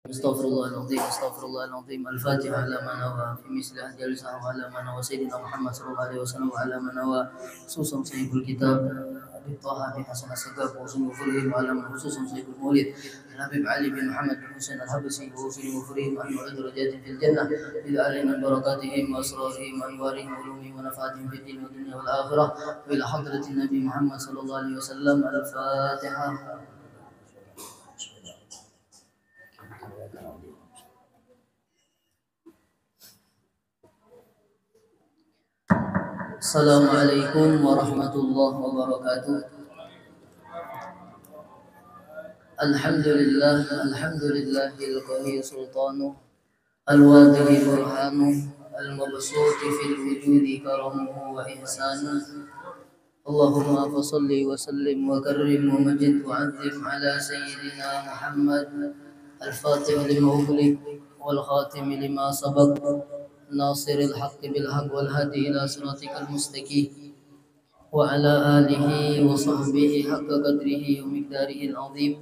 استغفر الله العظيم استغفر الله العظيم. الفاتحة على ما نوى في مثل هذه الجلسة وعلى ما نوى سيدنا محمد صلى الله عليه وسلم وعلى ما نوى خصوصا صاحب الكتاب أبي طه بن حسن السقاف وحسن وفرهم وعلى من خصوصا صاحب المولد الحبيب علي بن محمد بن حسين الحبسي وحسن وفرهم أن يعد درجات في الجنة بدعاء من بركاتهم وأسرارهم وأنوارهم وعلومهم ونفعاتهم في الدين والدنيا والآخرة وإلى حضرة النبي محمد صلى الله عليه وسلم. الفاتحة. Assalamualaikum warahmatullahi wabarakatuh. Alhamdulillahil qawiyyi sultanu al-wadhi burhanu al-mabsuti fil wujudi karamuhu wa ihsanu. Allahumma fasalli wa sallim wa karrim wa majid wa azim ala sayyidina Muhammad al-fatih lima ughliq wal khatim lima sabaq ناصر الحق بالحق والهادي إلى صراطك المستقيم وعلى آله وصحبه حق قدره ومقداره العظيم.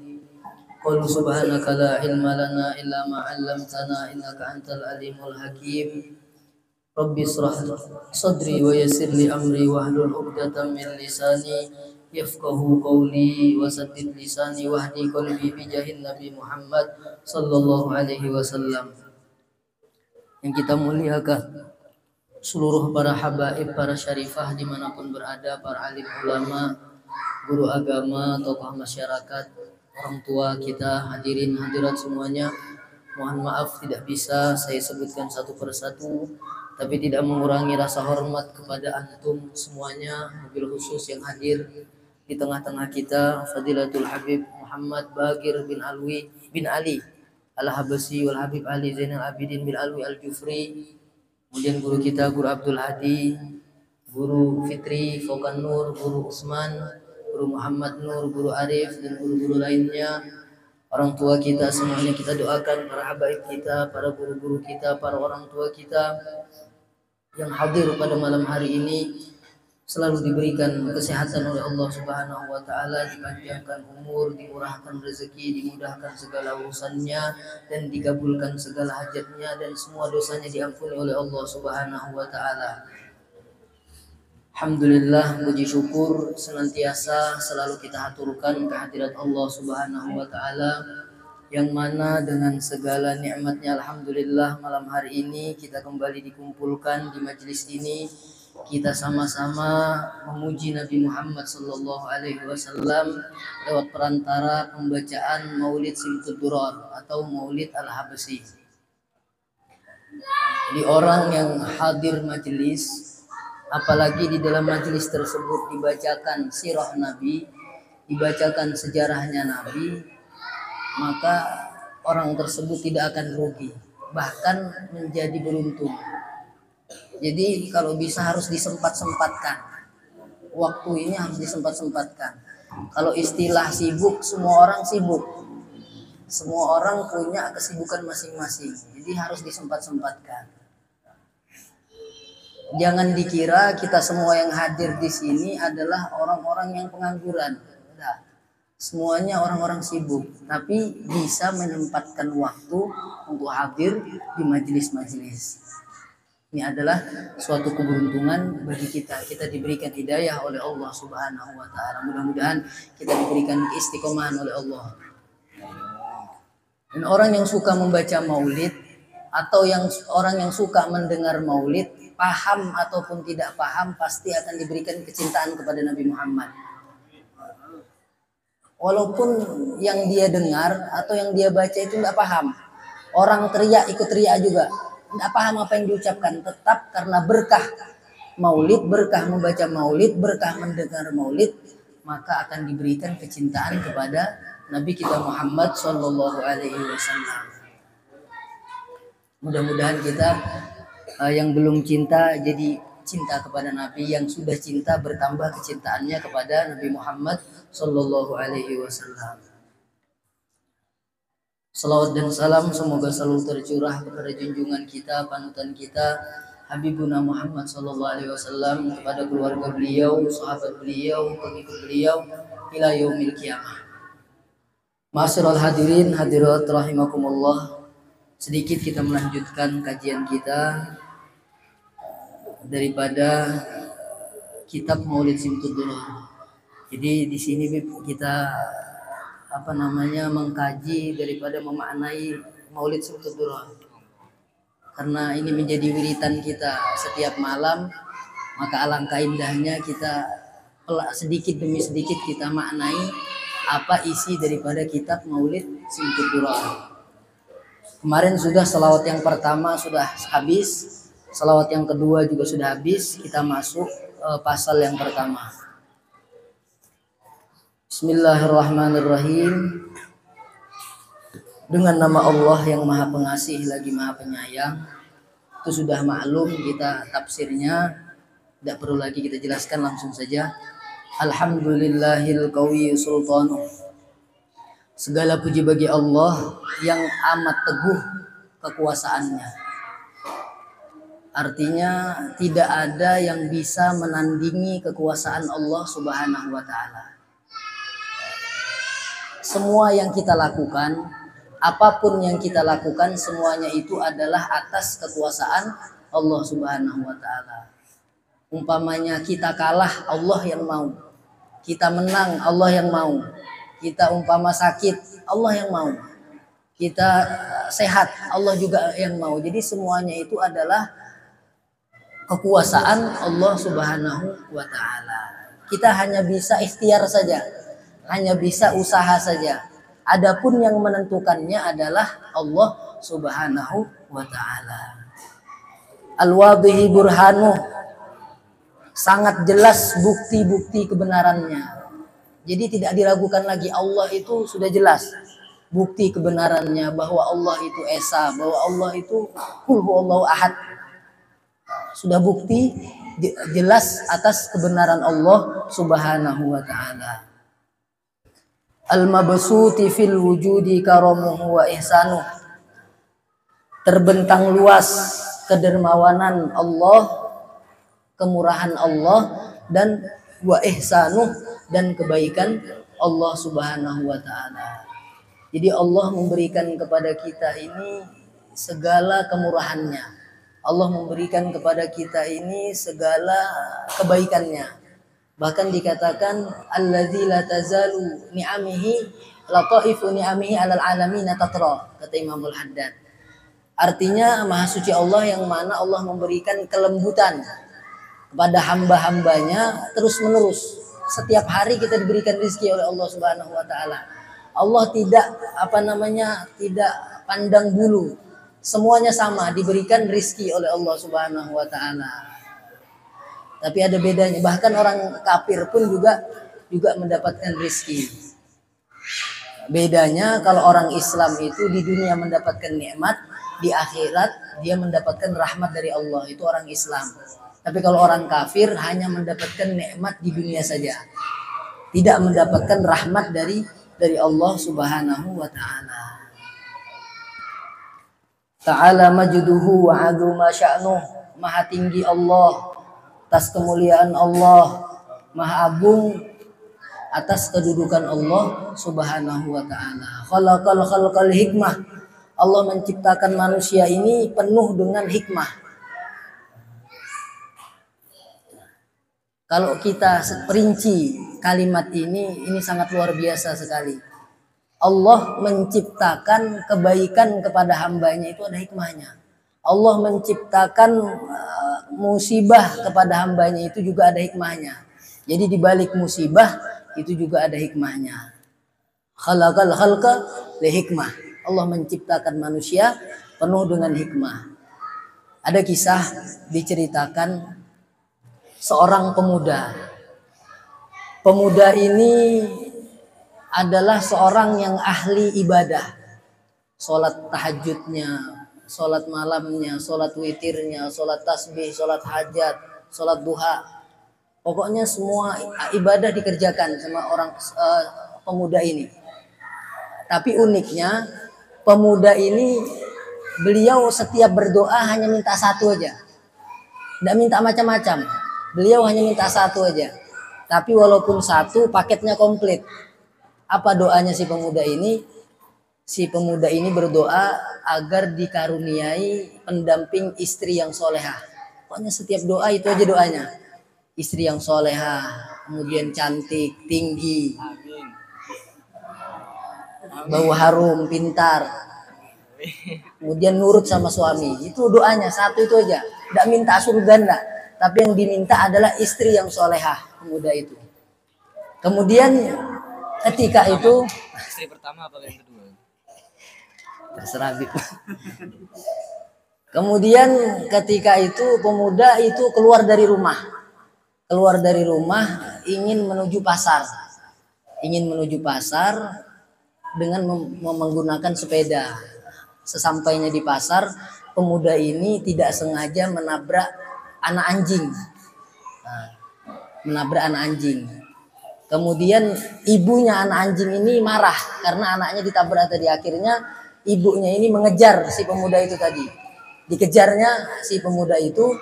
قل سبحانك لا علم لنا إلا ما علمتنا إنك أنت العليم الحكيم. ربي اشرح صدري ويسر لي أمري واحلل عقدة من لساني يفقه قولي وسدد لساني واهدي قلبي بجاه النبي محمد صلى الله عليه وسلم. Yang kita muliakan seluruh para habaib, para syarifah dimanapun berada, para alim ulama, guru agama, tokoh masyarakat, orang tua kita, hadirin hadirat semuanya. Mohon maaf tidak bisa saya sebutkan satu persatu, tapi tidak mengurangi rasa hormat kepada antum semuanya, mobil khusus yang hadir di tengah-tengah kita, Fadilatul Habib Muhammad Bagir bin Alwi bin Ali Al-Habasi wal Habib Ali Zainal Abidin bin Alwi Al-Jufri, kemudian guru kita Guru Abdul Hadi, Guru Fitri Fokan Nur, Guru Usman, Guru Muhammad Nur, Guru Arif, dan guru-guru lainnya, orang tua kita semuanya kita doakan, para habaib kita, para guru-guru kita, para orang tua kita yang hadir pada malam hari ini selalu diberikan kesehatan oleh Allah Subhanahu wa taala, dipanjangkan umur, dimurahkan rezeki, dimudahkan segala urusannya dan dikabulkan segala hajatnya dan semua dosanya diampuni oleh Allah Subhanahu wa taala. Alhamdulillah, puji syukur senantiasa selalu kita haturkan kehadirat Allah Subhanahu wa taala yang mana dengan segala nikmatnya alhamdulillah malam hari ini kita kembali dikumpulkan di majelis ini. Kita sama-sama memuji Nabi Muhammad sallallahu alaihi wasallam lewat perantara pembacaan Maulid Simtud Durar atau Maulid Al-Habasi. Jadi orang yang hadir majelis, apalagi di dalam majelis tersebut dibacakan sirah Nabi, dibacakan sejarahnya Nabi, maka orang tersebut tidak akan rugi, bahkan menjadi beruntung. Jadi kalau bisa harus disempat-sempatkan. Waktu ini harus disempat-sempatkan. Kalau istilah sibuk, semua orang sibuk. Semua orang punya kesibukan masing-masing. Jadi harus disempat-sempatkan. Jangan dikira kita semua yang hadir di sini adalah orang-orang yang pengangguran. Nah, semuanya orang-orang sibuk, tapi bisa menempatkan waktu untuk hadir di majelis-majelis. Ini adalah suatu keberuntungan bagi kita. Kita diberikan hidayah oleh Allah Subhanahu wa taala. Mudah-mudahan kita diberikan keistiqomahan oleh Allah. Dan orang yang suka membaca maulid atau orang yang suka mendengar maulid, paham ataupun tidak paham, pasti akan diberikan kecintaan kepada Nabi Muhammad. Walaupun yang dia dengar atau yang dia baca itu tidak paham. Orang teriak ikut teriak juga. Tidak paham apa yang diucapkan, tetap karena berkah maulid, berkah membaca maulid, berkah mendengar maulid, maka akan diberikan kecintaan kepada Nabi kita Muhammad sallallahu alaihi wasallam. Mudah-mudahan kita yang belum cinta jadi cinta kepada Nabi, yang sudah cinta bertambah kecintaannya kepada Nabi Muhammad sallallahu alaihi wasallam. Salawat dan salam semoga selalu tercurah kepada junjungan kita, panutan kita, Habibuna Muhammad sallallahu alaihi wasallam, kepada keluarga beliau, sahabat beliau, pengikut beliau ila yaumil qiyamah. Ma'asyiral hadirin hadirat rahimakumullah. Sedikit kita melanjutkan kajian kita daripada kitab Maulid Simtud-Durrah. Jadi di sini kita mengkaji daripada memaknai Maulid Simtud-Durrah. Karena ini menjadi wiritan kita setiap malam, maka alangkah indahnya kita sedikit demi sedikit kita maknai apa isi daripada kitab Maulid Simtud-Durrah. Kemarin sudah selawat yang pertama sudah habis, selawat yang kedua juga sudah habis. Kita masuk pasal yang pertama. Bismillahirrahmanirrahim. Dengan nama Allah yang Maha Pengasih lagi Maha Penyayang. Itu sudah maklum, kita tafsirnya tidak perlu lagi kita jelaskan, langsung saja. Alhamdulillahil qawiyyu sultanuh. Segala puji bagi Allah yang amat teguh kekuasaannya. Artinya tidak ada yang bisa menandingi kekuasaan Allah Subhanahu wa taala. Semua yang kita lakukan, apapun yang kita lakukan, semuanya itu adalah atas kekuasaan Allah Subhanahu wa taala. Umpamanya kita kalah, Allah yang mau. Kita menang, Allah yang mau. Kita umpama sakit, Allah yang mau. Kita sehat, Allah juga yang mau. Jadi semuanya itu adalah kekuasaan Allah Subhanahu wa taala. Kita hanya bisa ikhtiar saja, hanya bisa usaha saja. Adapun yang menentukannya adalah Allah Subhanahu wa taala. Al-wadhihi burhanuh. Sangat jelas bukti-bukti kebenarannya. Jadi tidak diragukan lagi, Allah itu sudah jelas bukti kebenarannya, bahwa Allah itu Esa, bahwa Allah itu Qul huwallahu ahad. Sudah bukti jelas atas kebenaran Allah Subhanahu wa taala. Al-mabsuti fil wujudi karamuhu wa ihsanuh. Terbentang luas kedermawanan Allah, kemurahan Allah, dan wa ihsanuh, dan kebaikan Allah Subhanahu wa taala. Jadi Allah memberikan kepada kita ini segala kemurahannya. Allah memberikan kepada kita ini segala kebaikannya. Bahkan dikatakan allazi la tazalu ni'amihi lataifu ni'amihi 'alal alamin tatra, kata Imamul Haddad. Artinya Maha Suci Allah yang mana Allah memberikan kelembutan kepada hamba-hambanya terus menerus. Setiap hari kita diberikan rezeki oleh Allah Subhanahu wa taala. Allah tidak tidak pandang bulu. Semuanya sama diberikan rezeki oleh Allah Subhanahu wa taala. Tapi ada bedanya, bahkan orang kafir pun juga mendapatkan rezeki. Bedanya kalau orang Islam itu di dunia mendapatkan nikmat, di akhirat dia mendapatkan rahmat dari Allah. Itu orang Islam. Tapi kalau orang kafir hanya mendapatkan nikmat di dunia saja, tidak mendapatkan rahmat dari Allah Subhanahu wa taala. Ta'ala majduhu wa 'azuma sya'nuh. Maha tinggi Allah atas kemuliaan Allah, maha agung atas kedudukan Allah Subhanahu wa taala. Khalaqal khalqal hikmah. Allah menciptakan manusia ini penuh dengan hikmah. Kalau kita perinci kalimat ini sangat luar biasa sekali. Allah menciptakan kebaikan kepada hambanya, itu ada hikmahnya. Allah menciptakan musibah kepada hambanya, itu juga ada hikmahnya. Jadi di balik musibah itu juga ada hikmahnya. Khalaqal khalqa li hikmah. Allah menciptakan manusia penuh dengan hikmah. Ada kisah diceritakan seorang pemuda. Pemuda ini adalah seorang yang ahli ibadah. Sholat tahajudnya, sholat malamnya, sholat witirnya, sholat tasbih, sholat hajat, sholat duha. Pokoknya semua ibadah dikerjakan sama orang pemuda ini. Tapi uniknya pemuda ini, beliau setiap berdoa hanya minta satu aja. Tidak minta macam-macam. Beliau hanya minta satu aja. Tapi walaupun satu, paketnya komplit. Apa doanya si pemuda ini? Si pemuda ini berdoa agar dikaruniai pendamping istri yang solehah. Pokoknya setiap doa itu aja doanya. Istri yang solehah, kemudian cantik, tinggi, bau harum, pintar, kemudian nurut sama suami. Itu doanya, satu itu aja. Tidak minta surga enggak, tapi yang diminta adalah istri yang solehah, pemuda itu. Kemudian ketika itu, istri pertama apa yang kedua? terserah. Kemudian ketika itu pemuda itu keluar dari rumah ingin menuju pasar dengan menggunakan sepeda. Sesampainya di pasar, pemuda ini tidak sengaja menabrak anak anjing. Kemudian ibunya anak anjing ini marah karena anaknya ditabrak tadi. Akhirnya ibunya ini mengejar si pemuda itu tadi. Dikejarnya si pemuda itu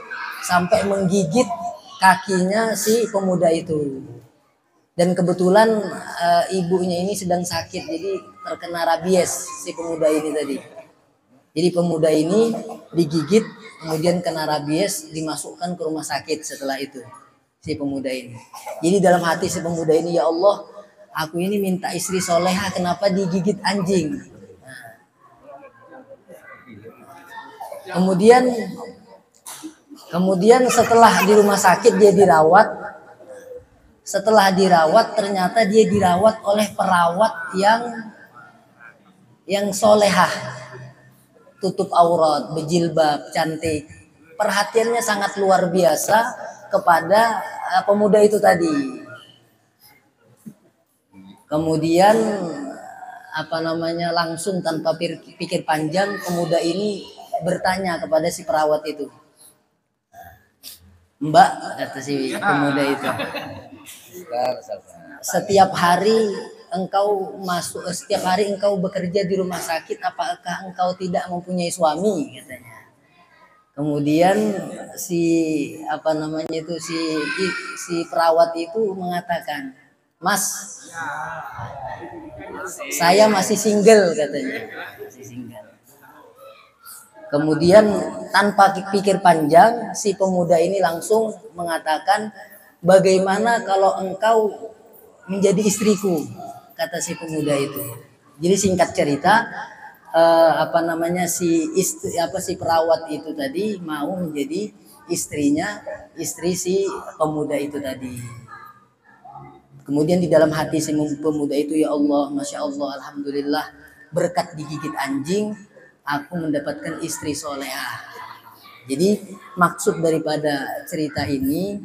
sampai menggigit kakinya si pemuda itu. Dan kebetulan ibunya ini sedang sakit, jadi terkena rabies si pemuda ini tadi. Jadi pemuda ini digigit, kemudian kena rabies, dimasukkan ke rumah sakit setelah itu si pemuda ini. Jadi dalam hati si pemuda ini, ya Allah, aku ini minta istri soleha, kenapa digigit anjing? Nah. Kemudian setelah di rumah sakit dia dirawat. Setelah dirawat, ternyata dia dirawat oleh perawat yang solehah, tutup aurat, berjilbab, cantik. Perhatiannya sangat luar biasa kepada pemuda itu tadi. Kemudian langsung tanpa pikir panjang, pemuda ini bertanya kepada si perawat itu. Mbak, kata si pemuda itu, setiap hari engkau bekerja di rumah sakit, apakah engkau tidak mempunyai suami, katanya. Kemudian si perawat itu mengatakan, Mas, saya masih single, katanya. Masih single. Kemudian tanpa pikir panjang, si pemuda ini langsung mengatakan, bagaimana kalau engkau menjadi istriku, kata si pemuda itu. Jadi singkat cerita, si perawat itu tadi mau menjadi istri si pemuda itu tadi. Kemudian di dalam hati si pemuda itu, ya Allah, Masya Allah, Alhamdulillah, berkat digigit anjing, aku mendapatkan istri solehah. Jadi maksud daripada cerita ini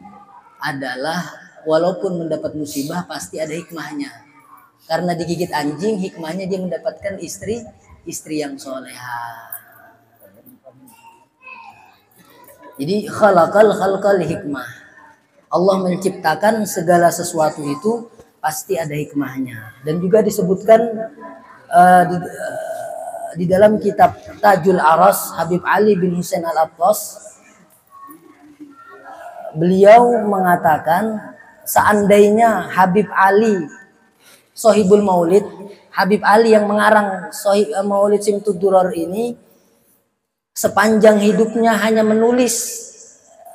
adalah walaupun mendapat musibah pasti ada hikmahnya. Karena digigit anjing, hikmahnya dia mendapatkan istri yang solehah. Jadi khalaqal hikmah. Allah menciptakan segala sesuatu itu pasti ada hikmahnya. Dan juga disebutkan di dalam kitab Tajul Aras, Habib Ali bin Husain Al-Attas, beliau mengatakan, seandainya Habib Ali Sohibul Maulid, Habib Ali yang mengarang Maulid Simtud Duror ini, sepanjang hidupnya hanya menulis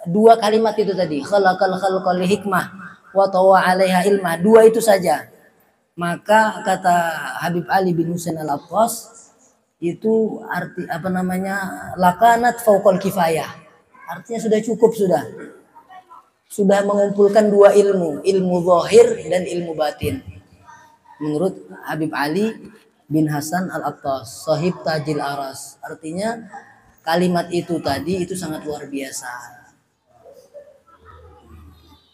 2 kalimat itu tadi, khalaqal khalqa li hikmah wa tawa 'alaiha ilmah, 2 itu saja. Maka kata Habib Ali bin Husain Al-Attas, itu arti lakanat fauqal kifayah. Artinya sudah cukup, sudah mengumpulkan 2 ilmu zahir dan ilmu batin. Menurut Habib Ali bin Hasan Al-Attas, Sahib Tajil Aras. Artinya kalimat itu tadi itu sangat luar biasa.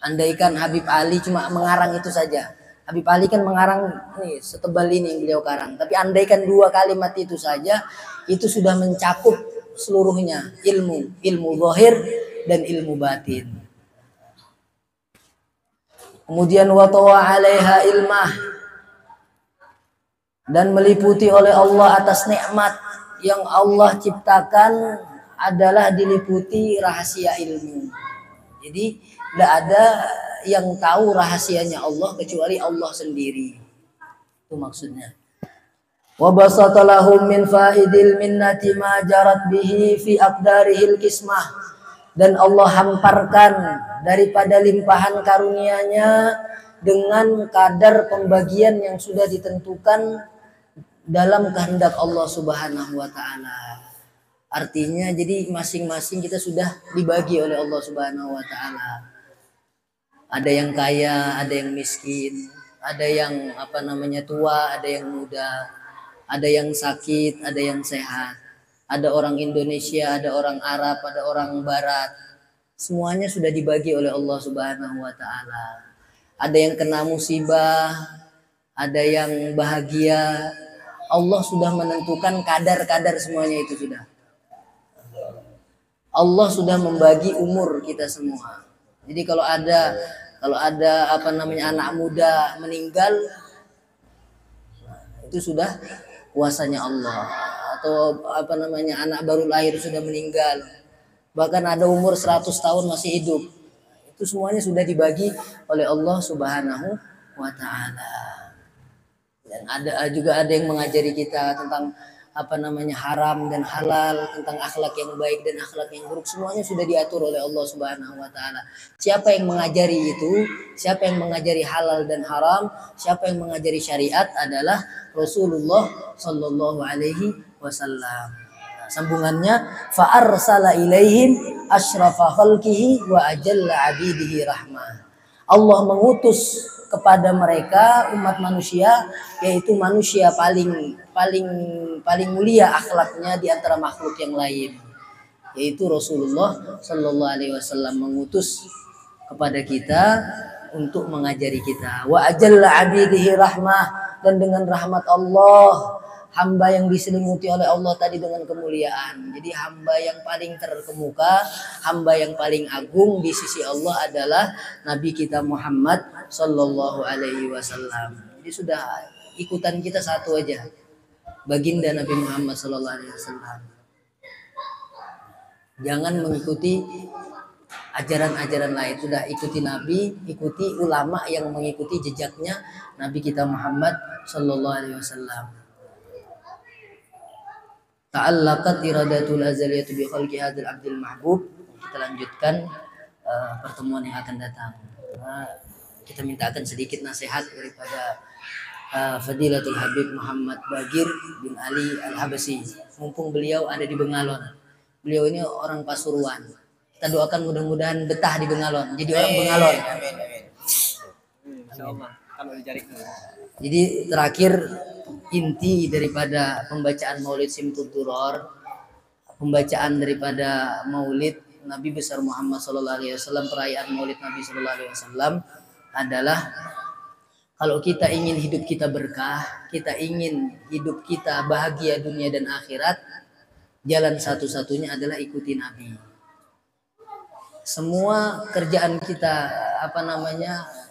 Andaikan Habib Ali cuma mengarang itu saja. Habib Ali kan mengarang nih setebal ini yang beliau karang. Tapi andaikan 2 kalimat itu saja, itu sudah mencakup seluruhnya, ilmu zahir dan ilmu batin. Kemudian wa tawa 'alaiha ilmah, dan meliputi oleh Allah atas nikmat yang Allah ciptakan adalah diliputi rahasia ilmu. Jadi tidak ada yang tahu rahasianya Allah kecuali Allah sendiri. Itu maksudnya. Wa basata lahum min faidil minnati ma jarat bihi fi aqdarihil kismah. Dan Allah hamparkan daripada limpahan karunia-Nya dengan kadar pembagian yang sudah ditentukan dalam kehendak Allah Subhanahu wa taala. Artinya jadi masing-masing kita sudah dibagi oleh Allah Subhanahu wa taala. Ada yang kaya, ada yang miskin, ada yang tua, ada yang muda, ada yang sakit, ada yang sehat. Ada orang Indonesia, ada orang Arab, ada orang Barat. Semuanya sudah dibagi oleh Allah Subhanahu wa taala. Ada yang kena musibah, ada yang bahagia. Allah sudah menentukan kadar-kadar semuanya itu sudah. Allah sudah membagi umur kita semua. Jadi kalau ada anak muda meninggal, itu sudah kuasanya Allah. Atau anak baru lahir sudah meninggal. Bahkan ada umur 100 tahun masih hidup. Itu semuanya sudah dibagi oleh Allah Subhanahu wa taala. Dan ada yang mengajari kita tentang haram dan halal, tentang akhlak yang baik dan akhlak yang buruk, semuanya sudah diatur oleh Allah Subhanahu wa taala. Siapa yang mengajari itu, siapa yang mengajari halal dan haram, siapa yang mengajari syariat adalah Rasulullah sallallahu alaihi wasallam. Sambungannya, fa arsala ilaihim asyrafa khalqihi wa ajalla abidihi rahmah. Allah mengutus kepada mereka umat manusia, yaitu manusia paling mulia akhlaknya di antara makhluk yang lain, yaitu Rasulullah Sallallahu Alaihi Wasallam mengutus kepada kita untuk mengajari kita. Wa ajalla abidihi rahmah, dan dengan rahmat Allah, hamba yang diselimuti oleh Allah tadi dengan kemuliaan. Jadi hamba yang paling terkemuka, hamba yang paling agung di sisi Allah adalah Nabi kita Muhammad Sallallahu Alaihi Wasallam. Jadi sudah ikutan kita satu aja, baginda Nabi Muhammad Sallallahu Alaihi Wasallam. Jangan mengikuti ajaran-ajaran lain, sudah ikuti Nabi, ikuti ulama yang mengikuti jejaknya Nabi kita Muhammad Sallallahu Alaihi Wasallam. Ta'allaqat iradatul azaliyatu bi khalqi hadzal abdil mahbub. Kita lanjutkan pertemuan yang akan datang. Kita mintakan sedikit nasihat daripada Fadilatul Habib Muhammad Bagir bin Ali Al-Habasi. Mumpung beliau ada di Bengalon. Beliau ini orang Pasuruan. Kita doakan mudah-mudahan betah di Bengalon, jadi orang Bengalon. Insyaallah kalau dicari. Jadi terakhir, inti daripada pembacaan Maulid Simtud Duror, pembacaan daripada Maulid Nabi besar Muhammad Sallallahu Alaihi Wasallam, perayaan Maulid Nabi Sallallahu Alaihi Wasallam adalah, kalau kita ingin hidup kita berkah, kita ingin hidup kita bahagia dunia dan akhirat, jalan satu-satunya adalah ikuti Nabi. Semua kerjaan kita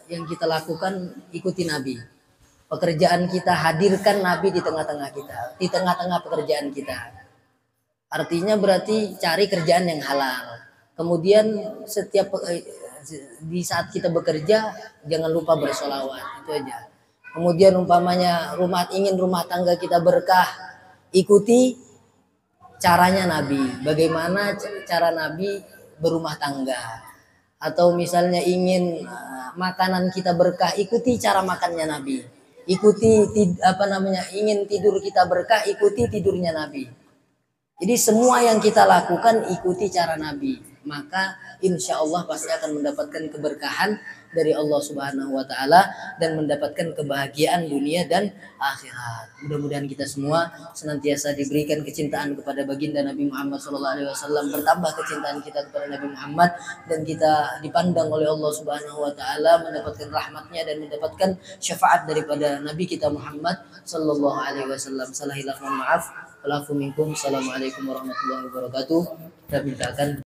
yang kita lakukan ikuti Nabi. Pekerjaan kita hadirkan Nabi di tengah-tengah kita, di tengah-tengah pekerjaan kita. Artinya berarti cari kerjaan yang halal. Kemudian di saat kita bekerja jangan lupa bersolawat, itu aja. Kemudian umpamanya ingin rumah tangga kita berkah, ikuti caranya Nabi. Bagaimana cara Nabi berumah tangga? Atau misalnya ingin makanan kita berkah, ikuti cara makannya Nabi. Ikuti ingin tidur kita berkah, ikuti tidurnya Nabi. Jadi semua yang kita lakukan ikuti cara Nabi, maka insya Allah pasti akan mendapatkan keberkahan dari Allah Subhanahu wa taala dan mendapatkan kebahagiaan dunia dan akhirat. Mudah-mudahan kita semua senantiasa diberikan kecintaan kepada baginda Nabi Muhammad SAW, bertambah kecintaan kita kepada Nabi Muhammad, dan kita dipandang oleh Allah Subhanahu wa taala, mendapatkan rahmatnya dan mendapatkan syafaat daripada Nabi kita Muhammad sallallahu alaihi wasallam. Salah hilaf, mohon maaf. Assalamualaikum warahmatullahi wabarakatuh. Kita mintakan